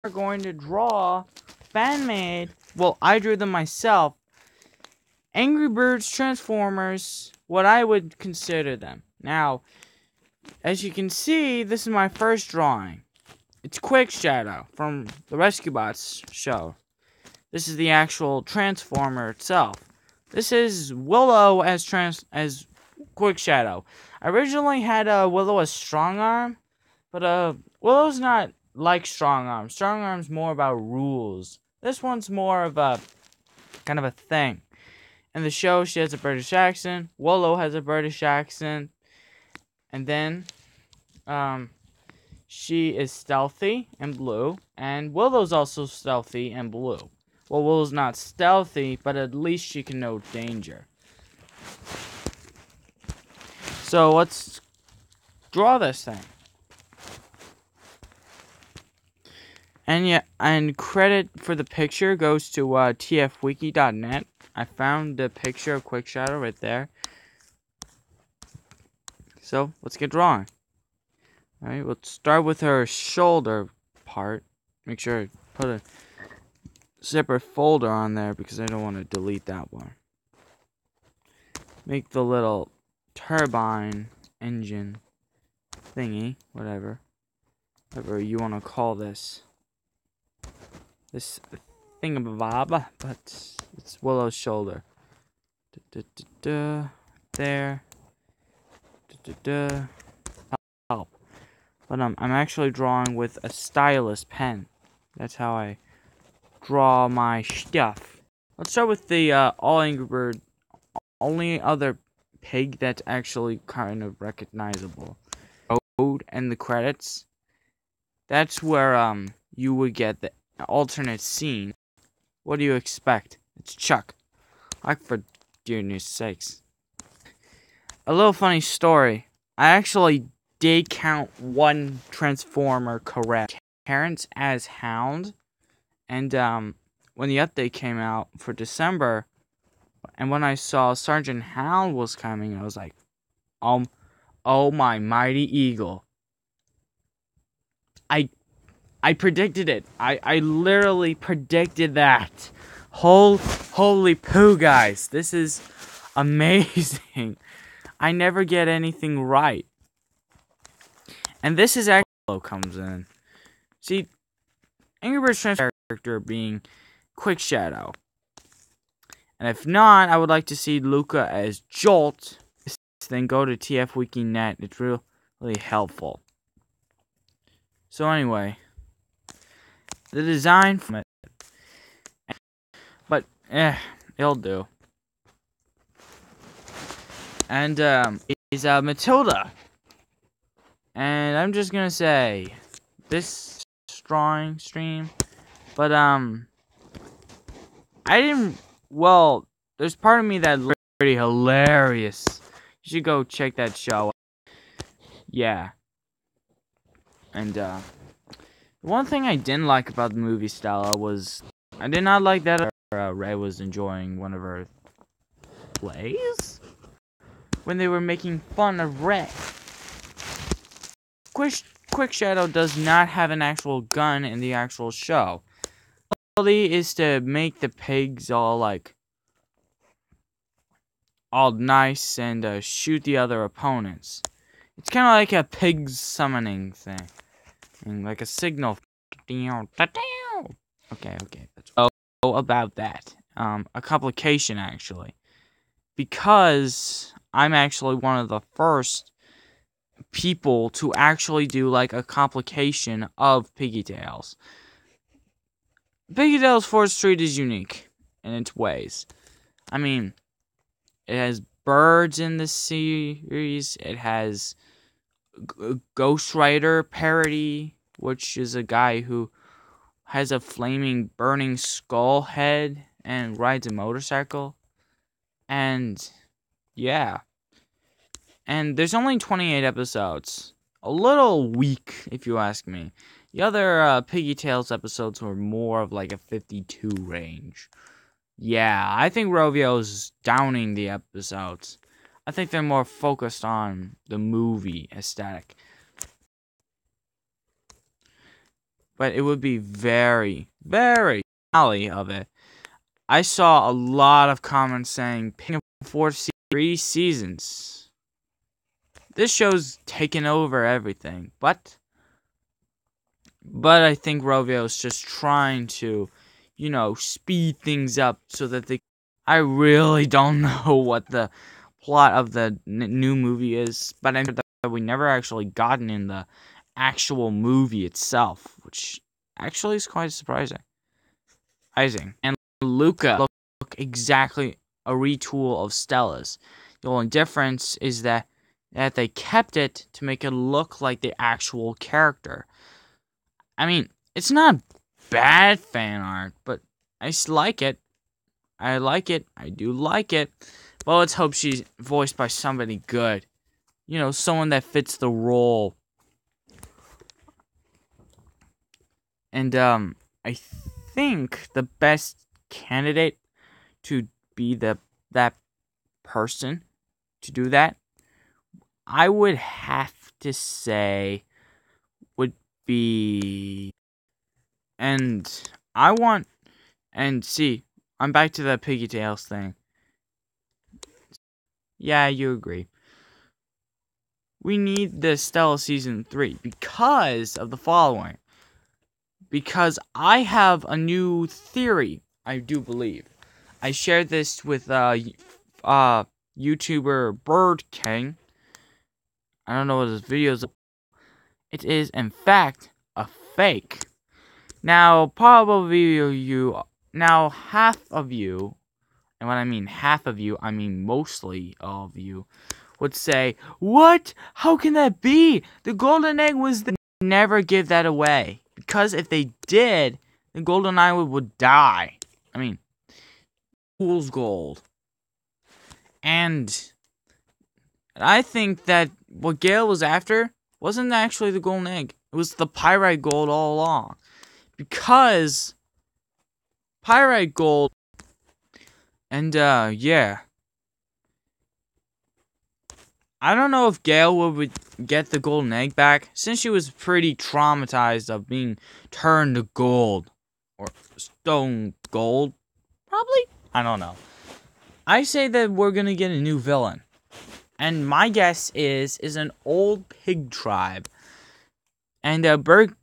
are going to draw fan-made, well, I drew them myself, Angry Birds Transformers, what I would consider them. Now, as you can see, this is my first drawing. It's Quick Shadow from the Rescue Bots show. This is the actual Transformer itself. This is Willow as Quick Shadow. I originally had Willow as Strong Arm, but Willow's not like Strong Arm. Strong Arm's more about rules. This one's more of a kind of a thing. In the show, she has a British accent. Willow has a British accent. And then, she is stealthy and blue. And Willow's also stealthy and blue. Well, Willow's not stealthy, but at least she can know danger. So, let's draw this thing. And yeah, and credit for the picture goes to tfwiki.net. I found the picture of Quick Shadow right there. So, let's get drawing. Alright, let's start with her shoulder part. Make sure I put a separate folder on there because I don't want to delete that one. Make the little turbine engine thingy, whatever you want to call this thingamabob, but it's Willow's shoulder. There. Help. But I'm actually drawing with a stylus pen. That's how I draw my stuff. Let's start with the All Angry Bird. Only other pig that's actually kind of recognizable. Code and the credits. That's where you would get the alternate scene. What do you expect? It's Chuck. Like, for goodness sakes. A little funny story. I actually did count one Transformer correct. Terrence as Hound. And when the update came out for December, and when I saw Sergeant Hound was coming, I was like, oh my mighty eagle. I predicted it. I literally predicted that. Holy poo, guys. This is amazing. I never get anything right. And this is actually comes in. See, Angry Birds character being Quick Shadow. And if not, I would like to see Luca as Jolt. Then go to tfwiki.net. It's really helpful. So anyway, the design from it, but it'll do. And is Matilda. And I'm just gonna say this drawing stream, but I didn't. Well, there's part of me that looks pretty hilarious. You should go check that show. Yeah. And one thing I didn't like about the movie Stella was I did not like that Ray was enjoying one of her plays when they were making fun of Ray. Quick Shadow does not have an actual gun in the actual show. The ability is to make the pigs all nice and shoot the other opponents. It's kind of like a pig summoning thing. And like a signal. Okay. That's about that. A complication, actually. Because I'm actually one of the first people to actually do like a complication of Piggy Tales. Piggy Tales 4th Street is unique in its ways. I mean, it has birds in the series. It has Ghost Rider parody, which is a guy who has a flaming burning skull head and rides a motorcycle. And yeah. And there's only 28 episodes. A little weak, if you ask me. The other Piggy Tales episodes were more of like a 52 range. Yeah, I think Rovio's downing the episodes. I think they're more focused on the movie aesthetic. but it would be very, very finale of it. I saw a lot of comments saying picking for 3 seasons. This show's taken over everything, but I think Rovio's just trying to, speed things up so that they. I really don't know what the plot of the new movie is, but I know that we never actually gotten in the actual movie itself, which actually is quite surprising. And Luca look exactly a retool of Stella's. The only difference is that they kept it to make it look like the actual character. I mean, it's not bad fan art, but I like it. I like it. I do like it. But let's hope she's voiced by somebody good. Someone that fits the role. And I think the best candidate to be that person to do that, I would have to say would be, and see, I'm back to the Piggy Tales thing. Yeah, you agree. We need the Stella Season 3 because of the following. Because I have a new theory, I do believe. I shared this with YouTuber Bird King. I don't know what his videos are. It is, in fact, a fake. Now, probably half of you, and when I mean half of you, I mean mostly of you, would say, "What? How can that be? The golden egg was there." Never give that away. Because if they did, the golden island would die. I mean, fool's gold. And I think that what Gale was after wasn't actually the golden egg. It was the pyrite gold all along. Because pyrite gold, and yeah. I don't know if Gale would get the golden egg back, since she was pretty traumatized of being turned to gold. Or stone gold. Probably? I don't know. I say that we're gonna get a new villain. And my guess is an old pig tribe. And Bird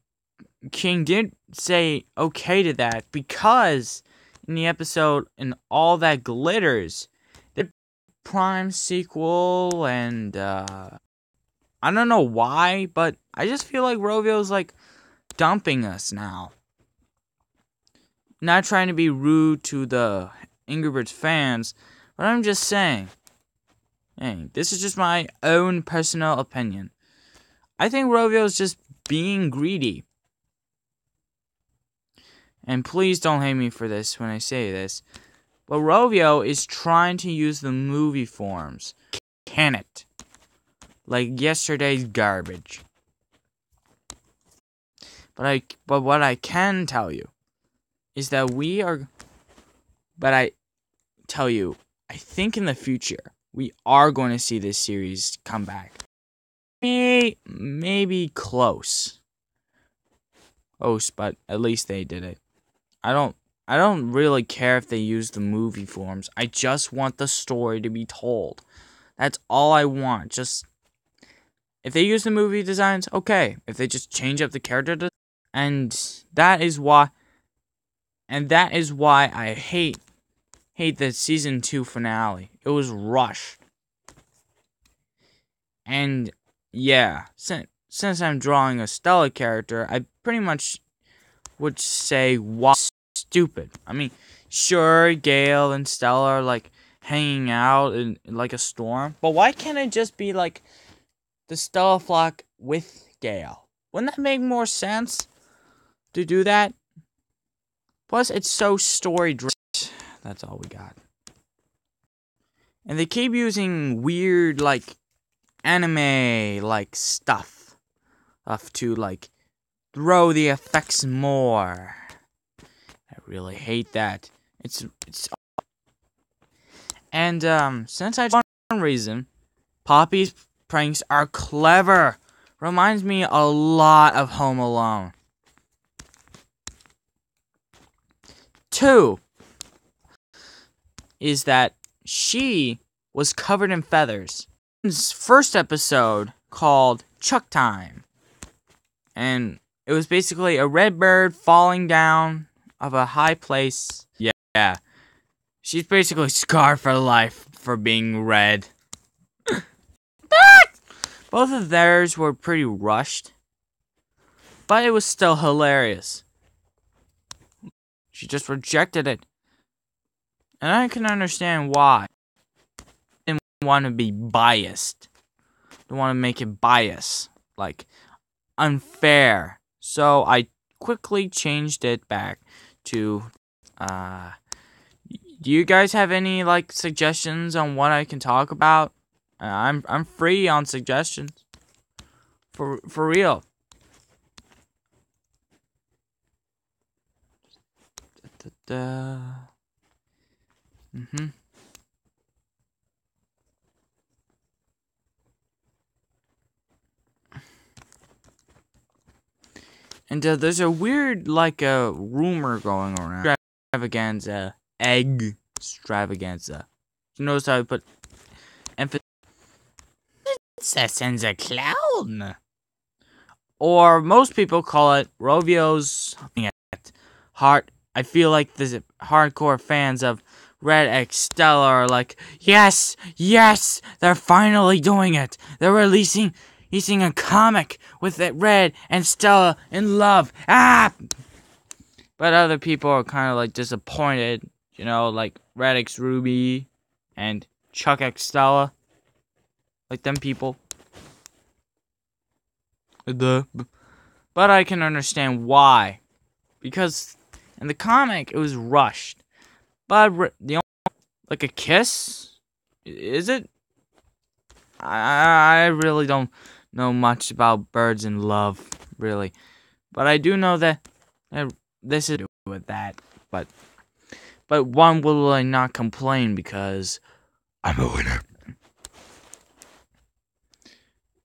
King did say okay to that, because in the episode "And All That Glitters," the Prime sequel, and I don't know why, but I just feel like Rovio's like dumping us now. Not trying to be rude to the Angry Birds fans, but I'm just saying. Hey, this is just my own personal opinion. I think Rovio's just being greedy. And please don't hate me for this when I say this, but Rovio is trying to use the movie forms. Can it? Like yesterday's garbage. But what I can tell you is that I think in the future we are going to see this series come back. Maybe close. But at least they did it. I don't really care if they use the movie forms. I just want the story to be told. That's all I want. Just if they use the movie designs, okay. If they just change up the character design, and that is why I hate the season 2 finale. It was rushed. And yeah, since I'm drawing a Stella character, I pretty much would say why stupid. I mean, sure, Gale and Stella are like hanging out in like a storm, but why can't it just be like the Stella flock with Gale? Wouldn't that make more sense to do that? Plus, it's so story-driven. That's all we got. And they keep using weird, like, anime-like stuff to, like, throw the effects more. I really hate that. It's and since I for one reason, Poppy's pranks are clever. Reminds me a lot of Home Alone. 2 is that she was covered in feathers. First episode called Chuck Time. And it was basically a red bird falling down of a high place. Yeah. She's basically scarred for life for being red. Both of theirs were pretty rushed. But it was still hilarious. She just rejected it. And I can understand why. They didn't want to be biased. They want to make it bias. Like, unfair. So I quickly changed it back to, do you guys have any, like, suggestions on what I can talk about? I'm free on suggestions. For real. And there's a weird, like, a rumor going around. Extravaganza. Egg extravaganza. You notice how I put emphasis? Princess and the Clown. Or most people call it Rovio's heart. I feel like the hardcore fans of Red X Stella are like, yes, they're finally doing it. They're releasing a comic with it, Red and Stella in love. But other people are kind of like disappointed, you know, like Red X Ruby and Chuck X Stella, like them people. But I can understand why, because in the comic it was rushed. But the only, like, a kiss, is it? I really don't know much about birds in love, really. But I do know that this is with that. But one will not complain because I'm a winner.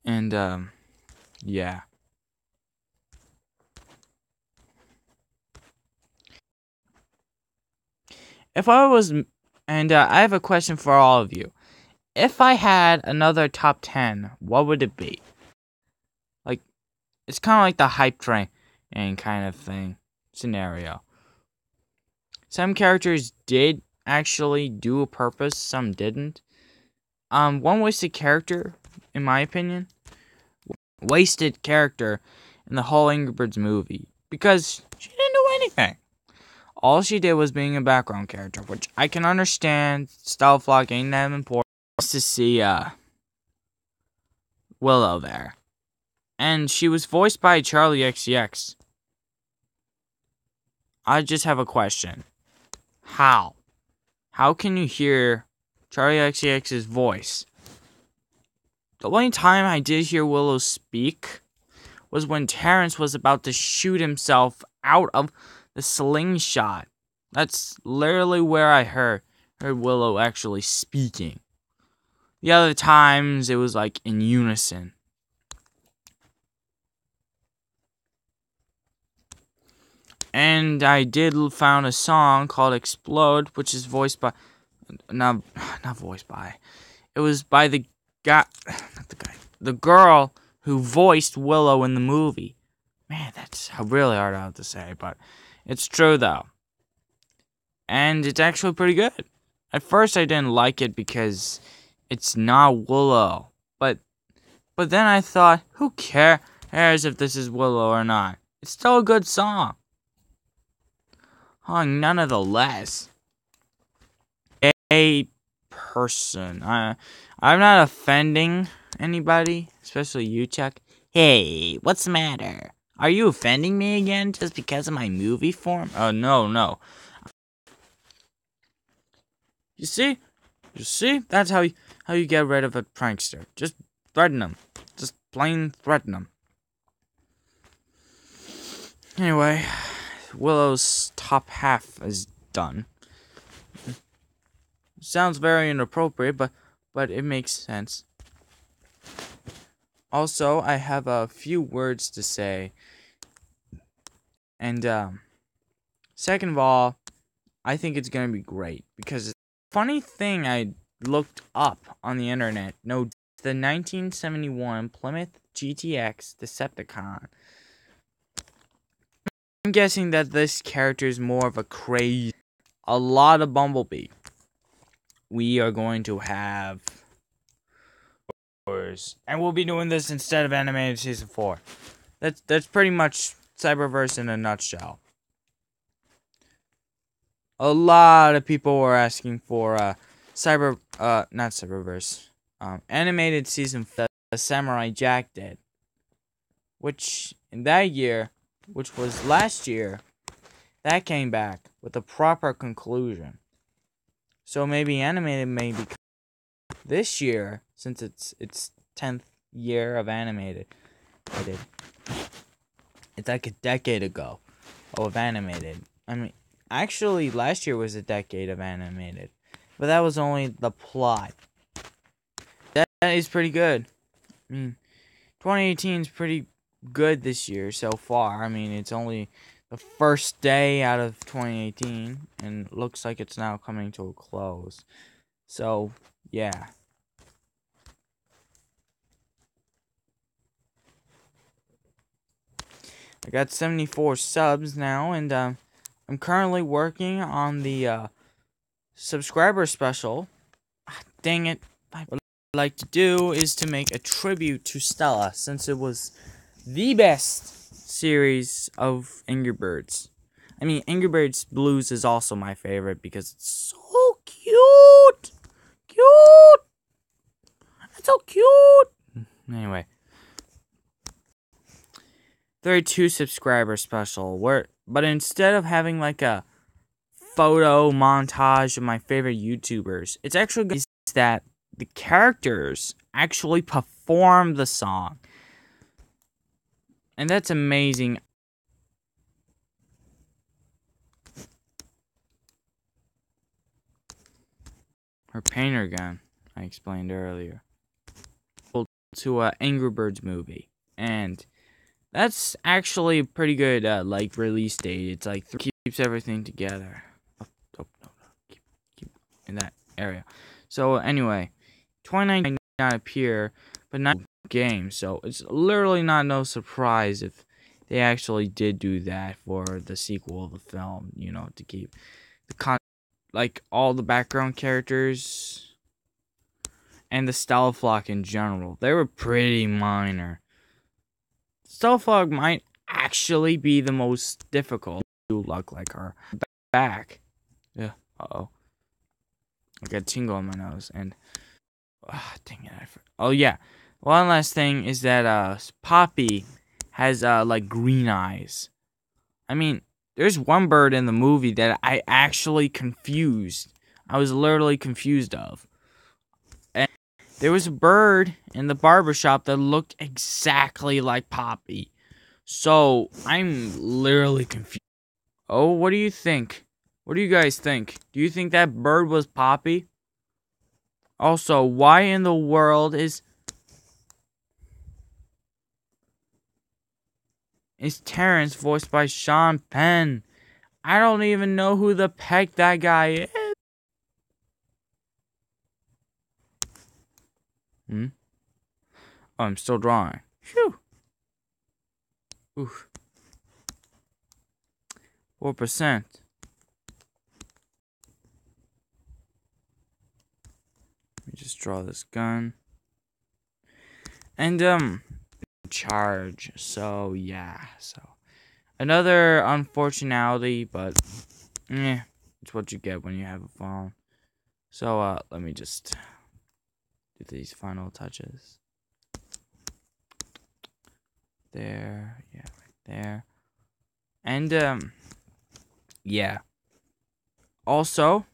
And yeah. If I was, and I have a question for all of you. If I had another top 10, what would it be? Like, it's kind of like the hype train and kind of thing scenario. Some characters did actually do a purpose, some didn't. One wasted character, in my opinion, wasted character in the whole Angry Birds movie because she didn't do anything. All she did was being a background character, which I can understand. Style flock ain't that important. To see Willow there, and she was voiced by Charlie XCX. I just have a question. How can you hear Charlie XCX's voice? The only time I did hear Willow speak was when Terrence was about to shoot himself out of the slingshot. That's literally where I heard Willow actually speaking. The other times, it was like in unison. And I did found a song called Explode, which is voiced by... Not voiced by. It was by the guy... Not the guy. The girl who voiced Willow in the movie. Man, that's really hard to say, but it's true, though. And it's actually pretty good. At first, I didn't like it because it's not Willow. But then I thought, who cares if this is Willow or not? It's still a good song. Nonetheless, a person. I'm not offending anybody, especially you, Chuck. Hey, what's the matter? Are you offending me again just because of my movie form? Oh, no. You see? That's how you get rid of a prankster. Just threaten them. Just plain threaten them. Anyway, Willow's top half is done. Sounds very inappropriate, but it makes sense. Also, I have a few words to say. And second of all, I think it's going to be great because funny thing I looked up on the internet. No, the 1971 Plymouth GTX Decepticon. I'm guessing that this character is more of a craze. A lot of Bumblebee. We are going to have, and we'll be doing this instead of animated season 4. That's pretty much Cyberverse in a nutshell. A lot of people were asking for not Cyberverse, animated season 4 that Samurai Jack did, which in that year, which was last year, that came back with a proper conclusion. So maybe animated may be this year, since it's 10th year of animated. It's like a decade ago of animated. I mean, actually, last year was a decade of animated, but that was only the plot. That is pretty good. I mean, 2018 is pretty good this year so far. I mean, it's only the first day out of 2018, and looks like it's now coming to a close. So, yeah. I got 74 subs now, and I'm currently working on the subscriber special. Dang it. What I'd like to do is to make a tribute to Stella, since it was the best series of Angry Birds. I mean, Angry Birds Blues is also my favorite because it's so cute. Cute. It's so cute. Anyway. 32 subscriber special, but instead of having like a photo montage of my favorite YouTubers, it's actually good that the characters actually perform the song. And that's amazing. Her painter gun, I explained earlier. To a Angry Birds movie. And that's actually a pretty good like release date. It's like keeps everything together. No. Keep in that area. So anyway, 2019 not appear, but not game. So it's literally not no surprise if they actually did do that for the sequel of the film. You know, to keep the like all the background characters and the style flock in general. They were pretty minor. Stealthfog might actually be the most difficult to look like her. Back. Yeah. Uh-oh. I got a tingle on my nose. And dang it. Oh, yeah. One last thing is that Poppy has like green eyes. I mean, there's one bird in the movie that I actually confused. I was literally confused of. And there was a bird in the barbershop that looked exactly like Poppy. So, I'm literally confused. Oh, what do you think? What do you guys think? Do you think that bird was Poppy? Also, why in the world is Terrence voiced by Sean Penn? I don't even know who the heck that guy is. Oh, I'm still drawing. Phew. Oof. 4%. Let me just draw this gun. And, charge. So, yeah. So, another unfortunality, but, it's what you get when you have a phone. So, let me just do these final touches. There. Yeah, right there. And, yeah. Also,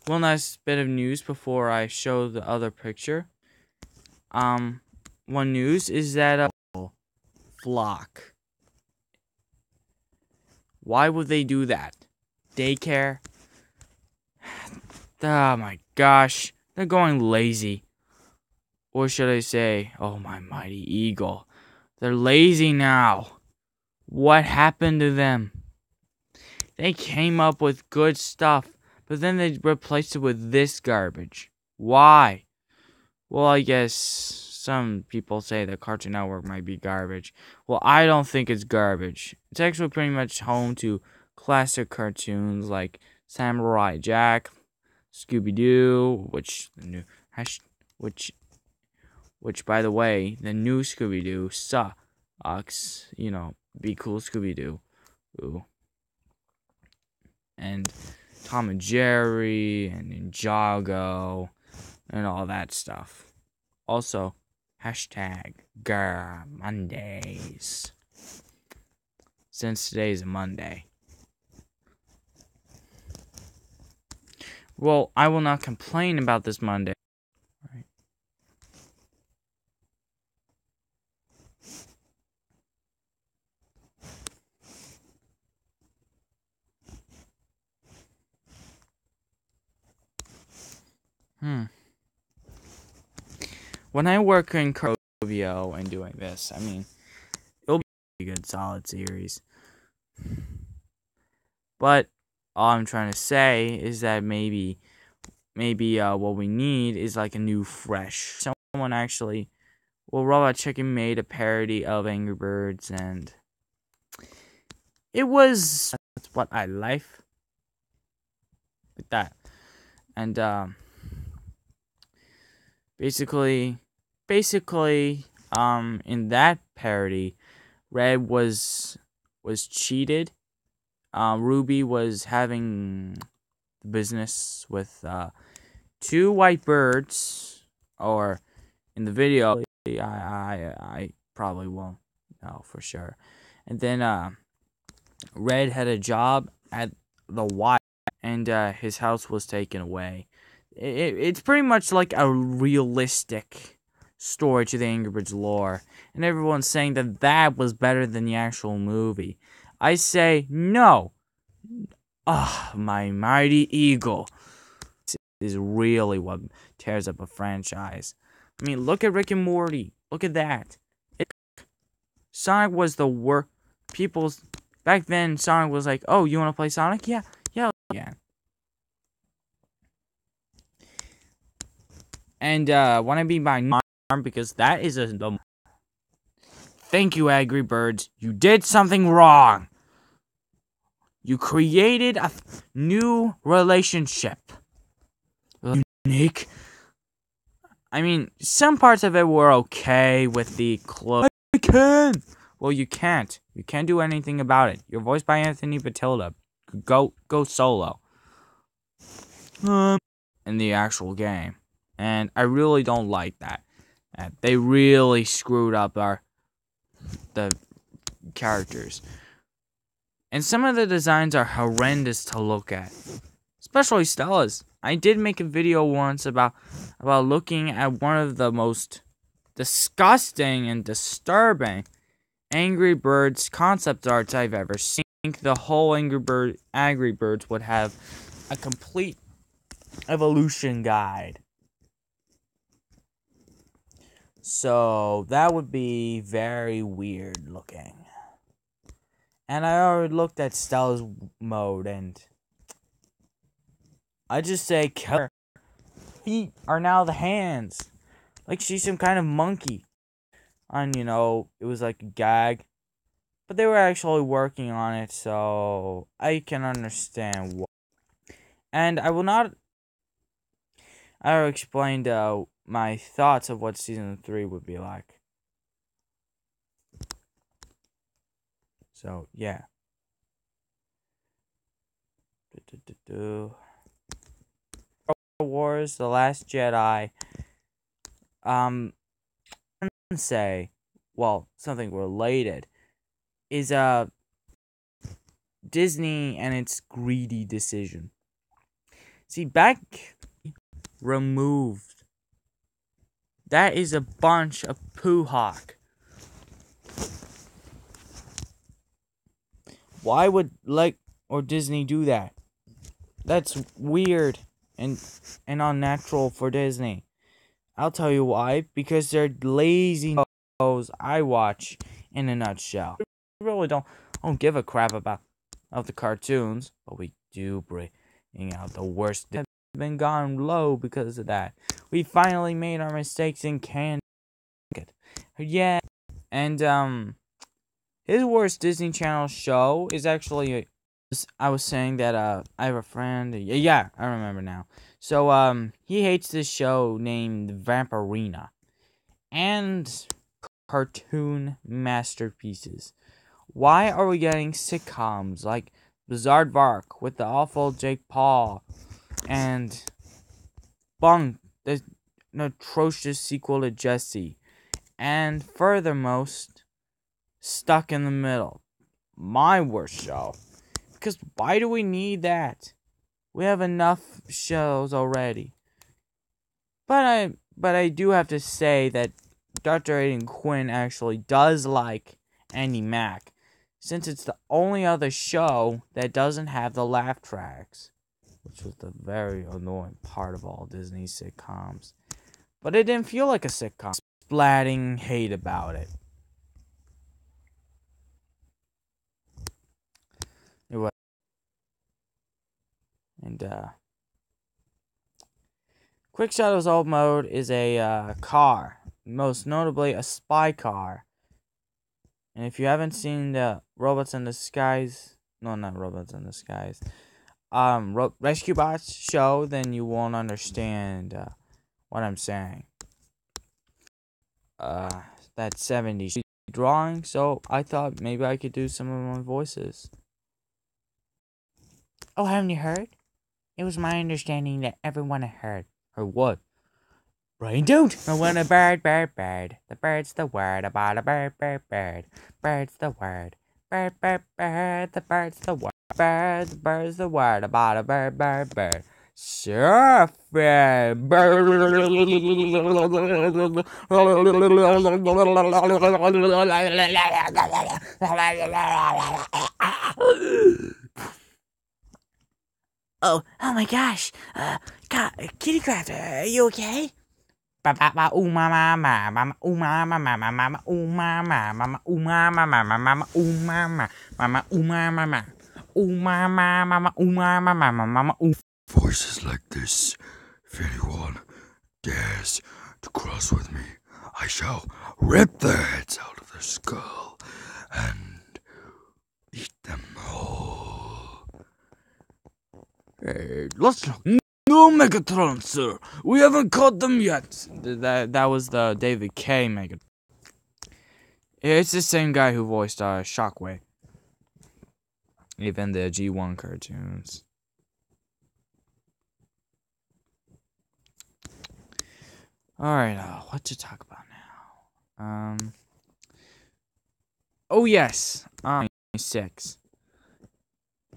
one last bit of news before I show the other picture. One news is that flock. Why would they do that? Daycare? Oh my gosh. They're going lazy. Or should I say, oh my mighty eagle. They're lazy now. What happened to them? They came up with good stuff, but then they replaced it with this garbage. Why? Well, I guess some people say that Cartoon Network might be garbage. Well, I don't think it's garbage. It's actually pretty much home to classic cartoons like Samurai Jack, Scooby-Doo, which by the way, the new Scooby-Doo sucks. Be cool Scooby-Doo. Ooh. And Tom and Jerry and Ninjago and all that stuff. Also, hashtag Grr Mondays. Since today's a Monday. Well, I will not complain about this Monday. Right. When I work in Crovio and doing this, I mean, it'll be a good, solid series. But all I'm trying to say is that maybe what we need is like a new fresh. Someone actually, Robot Chicken made a parody of Angry Birds, and it was that's what I like. Like that. And basically, in that parody, Red was cheated. Ruby was having business with 2 white birds, or in the video, I probably won't know for sure. And then Red had a job at the Y, and his house was taken away. It's pretty much like a realistic story to the Angry Birds lore, and everyone's saying that was better than the actual movie. I say no. My mighty eagle is really what tears up a franchise. I mean, look at Rick and Morty. Look at that. Sonic was the worst. Back then, Sonic was like, oh, you want to play Sonic? Yeah. And want to be my arm, because that is a... Thank you, Angry Birds. You did something wrong. You created a new relationship. Unique. I mean, some parts of it were okay with the clothes. I can! Well, you can't. You can't do anything about it. You're voiced by Anthony Batilda. Go solo. In the actual game. And I really don't like that. They really screwed up the characters. And some of the designs are horrendous to look at. Especially Stella's. I did make a video once about looking at one of the most disgusting and disturbing Angry Birds concept arts I've ever seen. I think the whole Angry Birds would have a complete evolution guide. So that would be very weird looking. And I already looked at Stella's mode, and I just say, kill her. Feet are now the hands. Like she's some kind of monkey. And, it was like a gag. But they were actually working on it, so I can understand why. And I explained my thoughts of what Season 3 would be like. So, yeah. Star Wars, The Last Jedi. Say, well, something related is Disney and its greedy decision. See, back removed. That is a bunch of poo-hawk. Why would Disney do that? That's weird and unnatural for Disney. I'll tell you why. Because they're lazy shows I watch in a nutshell. I really don't give a crap about of the cartoons, but we do bring out the worst. Have been gone low because of that. We finally made our mistakes and can. Yeah, and his worst Disney Channel show is actually. I was saying that I have a friend. Yeah, I remember now. So he hates this show named Vampirina and cartoon masterpieces. Why are we getting sitcoms like Bizarre with the awful Jake Paul and Bunk, the atrocious sequel to Jesse, and furthermost, Stuck in the Middle, my worst show? Because why do we need that? We have enough shows already. But I do have to say that Dr. Aiden Quinn actually does like Andy Mack, since it's the only other show that doesn't have the laugh tracks, which was the very annoying part of all Disney sitcoms. But it didn't feel like a sitcom. Splatting hate about it. It was. And Quick Shadow's old mode is a car, most notably a spy car. And if you haven't seen the Robots in Disguise, no, not Robots in Disguise, Rescue Bots show, then you won't understand what I'm saying. That 70s drawing, so I thought maybe I could do some of my voices. Oh, haven't you heard? It was my understanding that everyone had heard. Heard what? Brain don't. I want a bird. The bird's the word about a bird. Bird's the word. Bird. The bird's the word. The bird's the word about a bird. Surfing. Oh my gosh. Kitty Craft, are you okay? Mama, ooh mama, mama, ooh mama, mama, mama, ooh mama, mama, ooh mama, mama, mama, ooh mama, mama, ooh mama, ooh mama, mama, ooh mama, mama, mama, ooh. Voices like this, if anyone dares to cross with me, I shall rip their heads out of their skull and eat them whole. Hey, let's no Megatron, sir. We haven't caught them yet. That was the David K. Megatron. It's the same guy who voiced Shockwave. Even the G1 cartoons. Alright, what to talk about now? Oh yes, 6.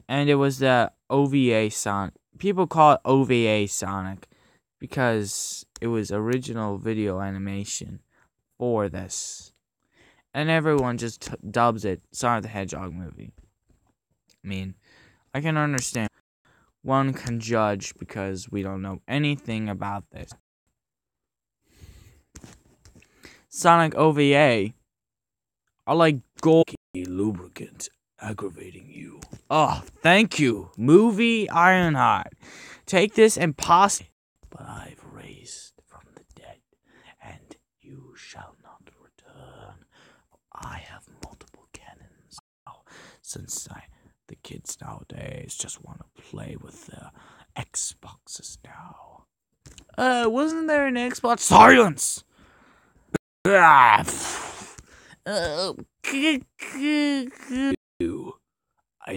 And it was the OVA Sonic. People call it OVA Sonic because it was original video animation for this. And everyone just dubs it Sonic the Hedgehog movie. I mean, I can understand. One can judge because we don't know anything about this. Sonic OVA are like gold lubricant aggravating you. Oh, thank you, movie Ironheart. Take this and pass. But I've raised from the dead, and you shall not return. I have multiple cannons now, since the kids nowadays just want to play with their Xboxes now. Wasn't there an Xbox? Silence! I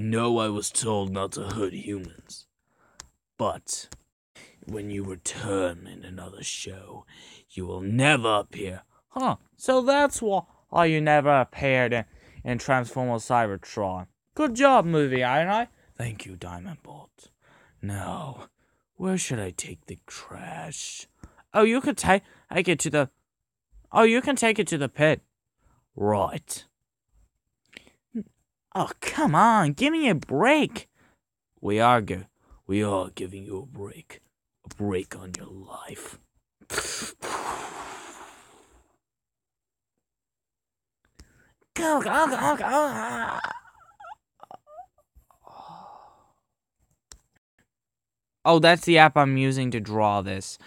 know I was told not to hurt humans, but when you return in another show, you will never appear. Huh, so that's why you never appeared in Transformers Cybertron. Good job, movie Iron. Thank you, Diamond Bolt. Now, where should I take the trash? Oh, you could take it to the... Oh, you can take it to the pit. Right. Oh, come on, give me a break. We are giving you a break. A break on your life. Go. Oh, that's the app I'm using to draw this.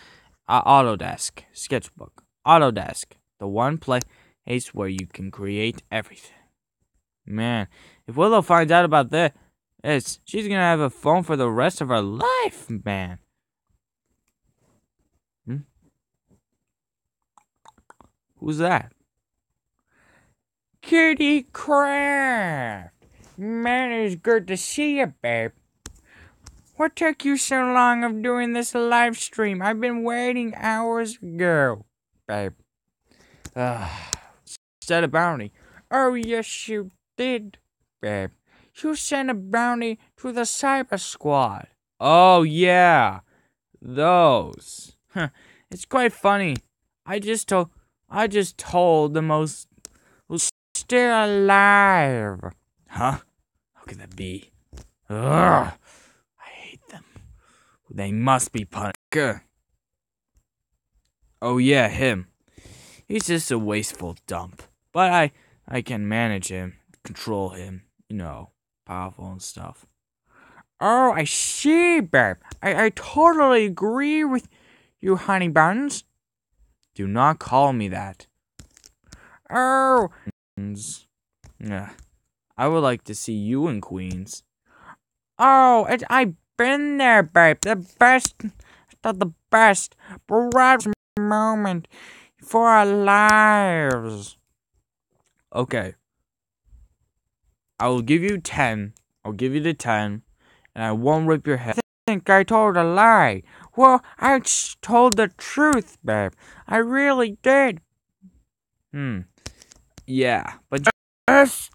Autodesk. Sketchbook. Autodesk. The one place where you can create everything. Man, if Willow finds out about this, she's gonna have a phone for the rest of her life, man. Who's that? Kitty Craft! Man, it's good to see you, babe. What took you so long of doing this live stream? I've been waiting hours ago, babe. Set a bounty. Oh, yes, you did, babe. You sent a bounty to the Cyber Squad. Oh, yeah. Those. It's quite funny. I just told the most who's still alive. Huh? How could that be? Ugh. I hate them. They must be punished. Oh yeah, him. He's just a wasteful dump. But I can manage him, control him, powerful and stuff. Oh, I see, babe. I totally agree with you, honey buns. Do not call me that. Oh, yeah. I would like to see you in Queens. Oh, I've been there, babe. The best proudest moment for our lives. Okay. I will give you 10. I'll give you the 10, and I won't rip your head. I think I told a lie. Well, I told the truth, babe. I really did. Yeah, but just...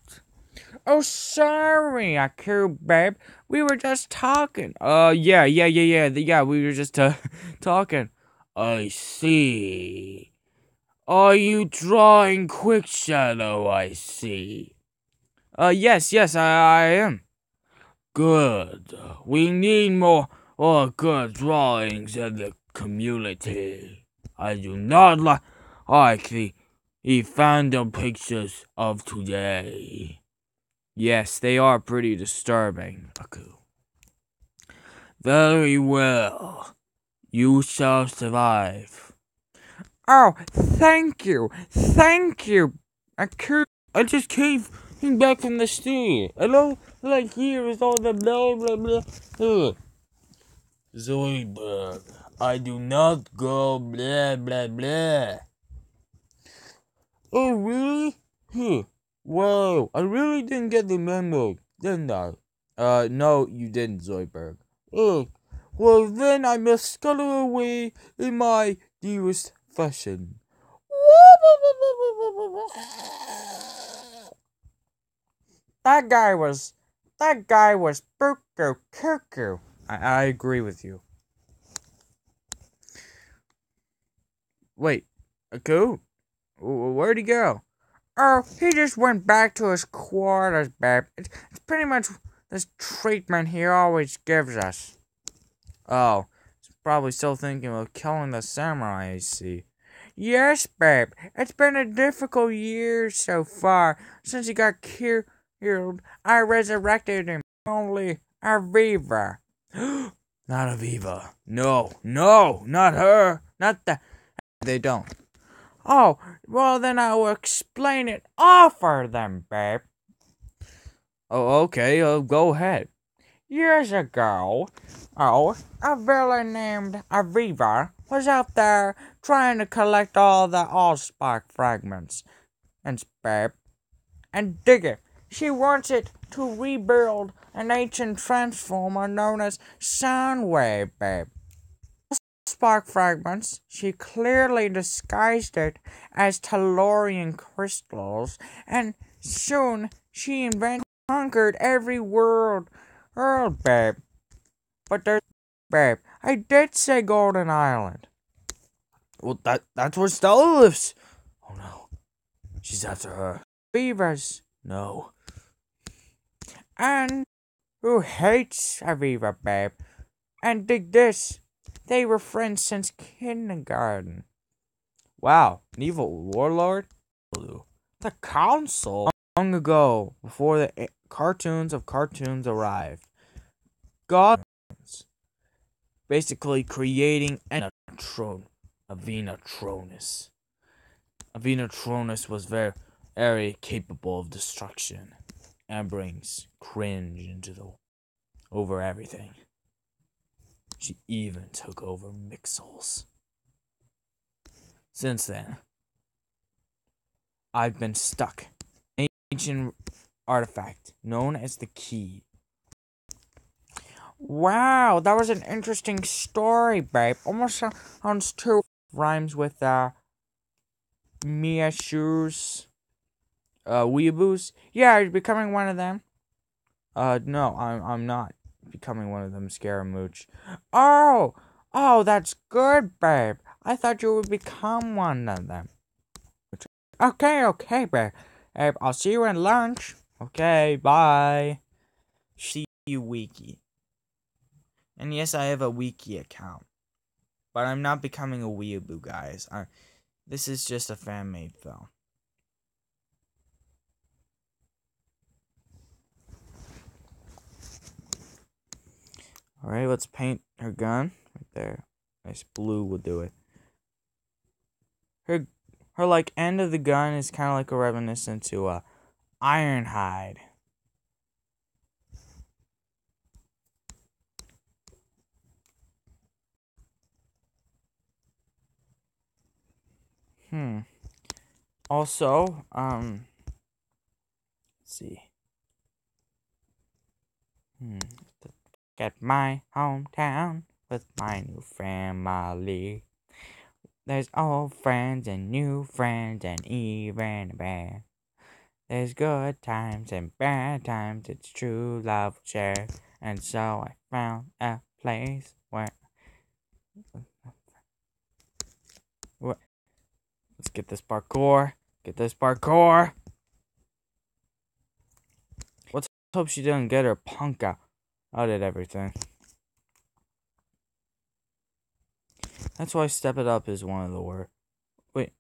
Oh, sorry, Aku, babe. We were just talking. Yeah. We were just talking. I see. Are you drawing quick shadow? I see. Yes, I am. Good. We need more good drawings in the community. I do not like the fandom pictures of today. Yes, they are pretty disturbing, Aku. Very well. You shall survive. Oh, thank you. Aku, I just came back from the studio. I don't like here is all the blah blah blah. Zoidberg, I do not go blah blah blah. Oh, really? Whoa, I really didn't get the memo, didn't I? No, you didn't, Zoidberg. Oh, well then I must scuttle away in my dearest fashion. That guy was buku cuckoo. I agree with you. Wait, Aku? Where'd he go? Oh, he just went back to his quarters, babe. It's pretty much this treatment he always gives us. Oh, he's probably still thinking of killing the samurai, I see. Yes, babe. It's been a difficult year so far since he got killed. I resurrected him. Only Aviva. Not Aviva. No, not her. Not that. They don't. Oh, well then I will explain it all for them, babe. Oh, okay, go ahead. Years ago, a villain named Aviva was out there trying to collect all the Allspark fragments and babe, and dig it. She wants it to rebuild an ancient transformer known as Soundwave, babe. Spark fragments, she clearly disguised it as Tellurian crystals, and soon she conquered every world, babe. But there's, babe, I did say Golden Island. Well, that's where Stella lives. Oh no, she's after her. Beavers, no. And who hates Aviva, babe? And dig this. They were friends since kindergarten. Wow, an evil warlord? The council? Long ago, before the cartoons of cartoons arrived. Gods. basically creating a Venatronus. A Venatronus was very capable of destruction and brings cringe over everything. She even took over Mixels. Since then, I've been stuck. An ancient artifact known as the Key. Wow, that was an interesting story, babe. Almost sounds too rhymes with Mia Shoes, weeaboos. Yeah, you're becoming one of them. No, I'm not becoming one of them, Scaramouche. Oh, that's good, babe. I thought you would become one of them. Okay, babe. I'll see you at lunch. Okay, bye. See you, Wiki. And yes, I have a Wiki account. But I'm not becoming a weeaboo, guys. This is just a fan-made film. Alright, let's paint her gun. Right there. Nice blue will do it. Her like end of the gun is kind of like a reminiscent to Ironhide. Also, let's see. At my hometown with my new family. There's old friends and new friends and even a band. There's good times and bad times, it's true love share. And so I found a place where... What? Let's get this parkour. Let's hope she didn't get her punk out. I did everything. That's why Step It Up is one of the worst. Wait,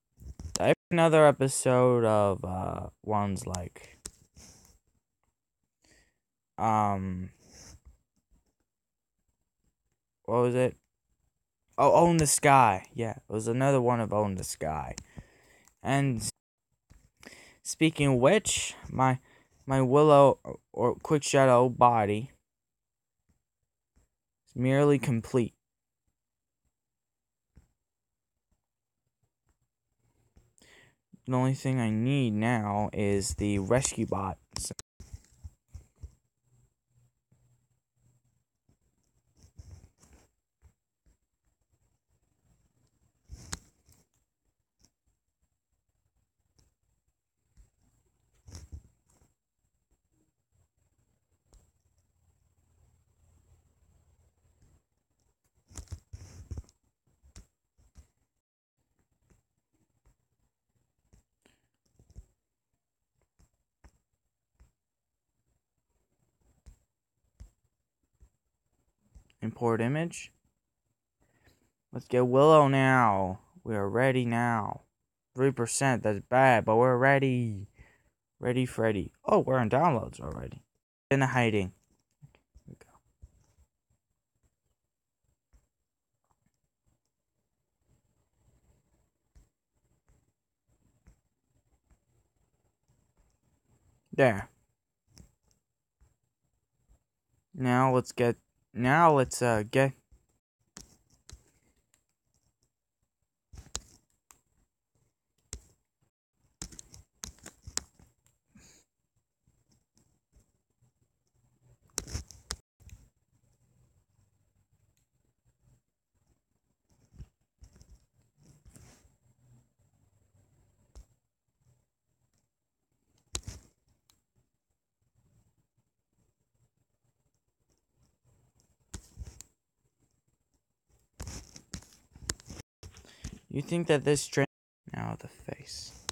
I have another episode of ones like what was it? Oh, Own the Sky. Yeah, it was another one of Own the Sky. And speaking of which, my Willow or Quick Shadow body is merely complete. The only thing I need now is the rescue bot. Import image. Let's get Willow now. We are ready now. 3%, that's bad, but we're ready. Ready, Freddy. Oh, we're in downloads already. In hiding. Here we go. There. Now let's get. You think that this string... Now the face.